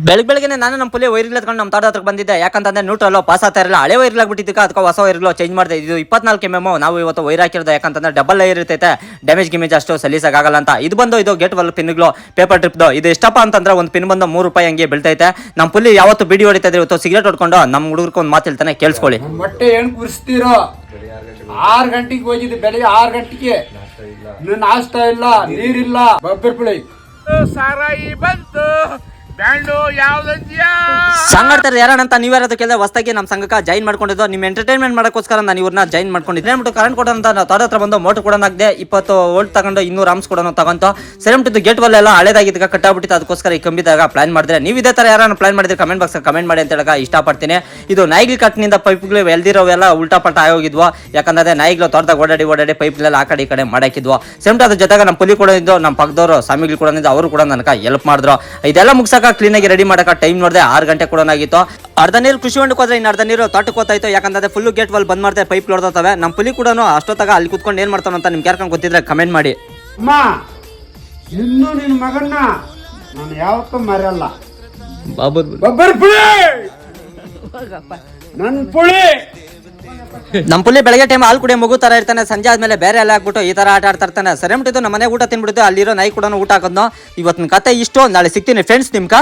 ಬೆಳಗ್ಗೆ ನಾನು ನಮ್ಮ ಪುಲಿ ವೈರ್ಗಳು ಎತ್ಕೊಂಡು ನಮ್ಮ ತೋಟ ಹತ್ರ ಬಂದಿದ್ದೆ. ಯಾಕಂತಂದ್ರೆ ನ್ಯೂಟ್ರಲ್ ಪಾಸ್ ಆಗ್ತಾ ಇರಲಿಲ್ಲ, ಹಳೆ ವೈರ್ಗಳು ಆಗ್ಬಿಟ್ಟಿದ್ದಕ್ಕೆ ಅದಕ್ಕೆ ಹೊಸ ವೈರ್ಗಳು ಚೇಂಜ್ ಮಾಡಿದೆ. ಇದು 24 mm ನಾವು ಇವತ್ತು ವೈರ್ ಹಾಕಿರೋದು. ಯಾಕಂತಂದ್ರೆ ಡಬಲ್ ವೈರ್ ಇರ್ತೈತೆ, ಡ್ಯಾಮೇಜ್ ಗಿಮೇಜ್ ಅಷ್ಟು ಸಲೀಸಾಗಲ್ಲ ಅಂತ. ಇದು ಗೇಟ್ ವಾಲ್ ಪಿನ್ಗಳು ಪೇಪರ್ ಟ್ರಿಪ್ದು. ಇದು ಎಷ್ಟಪ್ಪ ಅಂತಂದ್ರೆ ಒಂದು ಪಿನ್ ಬಂದು 3 ರೂಪಾಯಿ ಹಂಗೆ ಬೀಳ್ತೈತೆ. ನಮ್ಮ ಪುಲಿ ಯಾವತ್ತು ಬಿಡಿ ಹೊಡಿತಾ ಇದ್ರೆ ಇವತ್ತು ಸಿಗರೇಟ್ ಹೊಡ್ಕೊಂಡು ನಮ್ಮ ಹುಡುಗರಿಗೆ ಒಂದು ಮಾತು ಹೇಳ್ತಾನೆ, ಕೇಳಿಸ್ಕೊಳ್ಳಿ. ಮೊಟ್ಟೆ ಏನು ಕುರಿಸ್ತೀರೋ 6 ಗಂಟೆಗೆ ಹೋಗಿದ್ದೆ, ಬೆಳಿಗ್ಗೆ 6 ಗಂಟೆಗೆ ನಾಷ್ಟ ಇಲ್ಲ, ನೀರಿಲ್ಲ, ಬಬ್ಬರ್ ಪುಳಿ ಸಾರಾಯಿ ಬಂತು, ಬ್ಯಾಂಡು ಯಾವ್ದಂತೀಯ ಸಂಘಟನೆ ಯಾರಂತ ನೀವ್ಯಾರು ಕೇಳಿದ್ರೆ ಹೊಸದಾಗಿ ನಮ್ಮ ಸಂಘಕ್ಕೆ ಜಾಯಿನ್ ಮಾಡ್ಕೊಂಡಿದ್ದು. ನಿಮ್ಮ ಎಂಟರ್ಟೈನ್ಮೆಂಟ್ ಮಾಡೋಕ್ಕೋಸ್ಕರ ನಾನು ಇವ್ರನ್ನ ಜಾಯಿನ್ ಮಾಡ್ಕೊಂಡಿದ್ದೆ. ಅಂದ್ಬಿಟ್ಟು ಕರೆಂಟ್ ಕೊಡೋಂತ ತೋಟ ಹತ್ರ ಬಂದು ಮೋಟರ್ ಕೊಡೋನಾಗಿದೆ. 20 ವೋಲ್ಟ್ ತಗೊಂಡು 200 ಆಮ್ಸ್ ಕೊಡೋಣ ತಗೊಂಡು ಸೆರೆಮ್ಟಿದ್ದು ಗೇಟ್ ವಾಲ್ ಎಲ್ಲ ಹಳೇದಾಗಿದ್ದಾಗ ಕಟ್ಟಾಗ್ಬಿಟ್ಟಿತ್ತು. ಅದಕ್ಕೋಸ್ಕರ ಈ ಕಂಬಿದಾಗ ಪ್ಲಾನ್ ಮಾಡಿದ್ರೆ ನೀವು ಇದೇ ತರ ಯಾರು ಪ್ಲಾನ್ ಮಾಡಿದ್ರೆ ಕಮೆಂಟ್ ಬಾಕ್ಸ್ ಕಮೆಂಟ್ ಮಾಡಿ ಅಂತ ಹೇಳಕ ಇಷ್ಟಪಡ್ತೀನಿ. ಇದು ನಾಯಿಗಳು ಕಟ್ನಿಂದ ಪೈಪ್ಗಳು ಎಲ್ದಿರೋವೆಲ್ಲ ಉಲ್ಟಾ ಪಲ್ಟ ಆಗೋಗಿದ್ವು. ಯಾಕಂದ್ರೆ ನಾಯಿಗಳು ತೋಟದಾಗ ಓಡಾಡಿ ಪೈಪ್ಲೆಲ್ಲ ಆ ಕಡೆ ಈ ಕಡೆ ಮಾಡಾಕಿದ್ವು. ಸೆಮ್ಟ್ ಅದ್ರ ಜೊತೆಗೆ ನಮ್ಮ ಪುಲಿ ಕೂಡ ಇದ್ದು, ನಮ್ಮ ಪಕ್ಕದವರು ಸ್ವಾಮಿಗಳು ಕೂಡ ಅವರು ಕೂಡ ನನಗೆ ಹೆಲ್ಪ್ ಮಾಡಿದ್ರು. ಇದೆಲ್ಲ ಮುಗಿಸಾಕ ಕ್ಲೀನ್ ಆಗಿ ರೆಡಿ ಮಾಡಕ ಟೈಮ್ ನೋಡಿದೆ 6 ಗಂಟೆ ಕೂಡ ಆಗಿತ್ತು. ಅರ್ಧ ನೀರು ಕೃಷಿ ಹೊಂಡಕ್ಕೆ ಹೋದ್ರೆ ಇನ್ನು ಅರ್ಧ ನೀರು ತೋಟಕ್ಕೆ ಹೋಗ್ತಾಯಿತ್ತು. ಯಾಕಂದ್ರೆ ಫುಲ್ ಗೇಟ್ ವಾಲ್ ಬಂದ್ ಮಾಡ್ತಾರೆ, ಪೈಪ್ ಹೊಡ್ತವೆ. ನಮ್ಮ ಪುಲಿ ಕೂಡ ಅಷ್ಟೊತ್ತಾಗ ಅಲ್ಲಿ ಕುತ್ಕೊಂಡು ಏನ್ ಮಾಡ್ತಾನ ಅಂತ ನಿಮ್ಗೆ ಯಾರ್ಕೊಂಡು ಗೊತ್ತಿದ್ರೆ ಕಮೆಂಟ್ ಮಾಡಿ. ಅಮ್ಮ, ಇನ್ನು ನಿನ್ನ ಮಗನ್ನ ನಾನು ಯಾವತ್ತೂ ಮರೆಯಲ್ಲ. ಬಬ್ಬರ್ ಪುಳಿ ನನ್ನ ಪುಳಿ. ನಮ್ಮ ಪುಲಿ ಬೆಳಗ್ಗೆ ಟೈಮ್ ಹಾಲು ಕುಡಿಯೋ ಮಗು ತರ ಇರ್ತಾನೆ, ಸಂಜೆ ಆದ್ಮೇಲೆ ಬೇರೆ ಎಲ್ಲ ಹಾಕ್ಬಿಟ್ಟು ಈ ತರ ಆಟ ಆಡ್ತಾ ಇರ್ತಾನೆ. ಸರಿಮ್ಟಿದ್ದು ನಮ್ಮ ಮನೆಗೆ ಊಟ ತಿನ್ಬಿಡುತ್ತೆ, ಅಲ್ಲಿರೋ ನಾಯಿ ಕೂಡ ಊಟ ಹಾಕೋದ್ನೋ. ಇವತ್ತಿನ ಕತೆ ಇಷ್ಟು, ನಾಳೆ ಸಿಗ್ತೀನಿ ಫ್ರೆಂಡ್ಸ್ ನಿಮ್ಕ.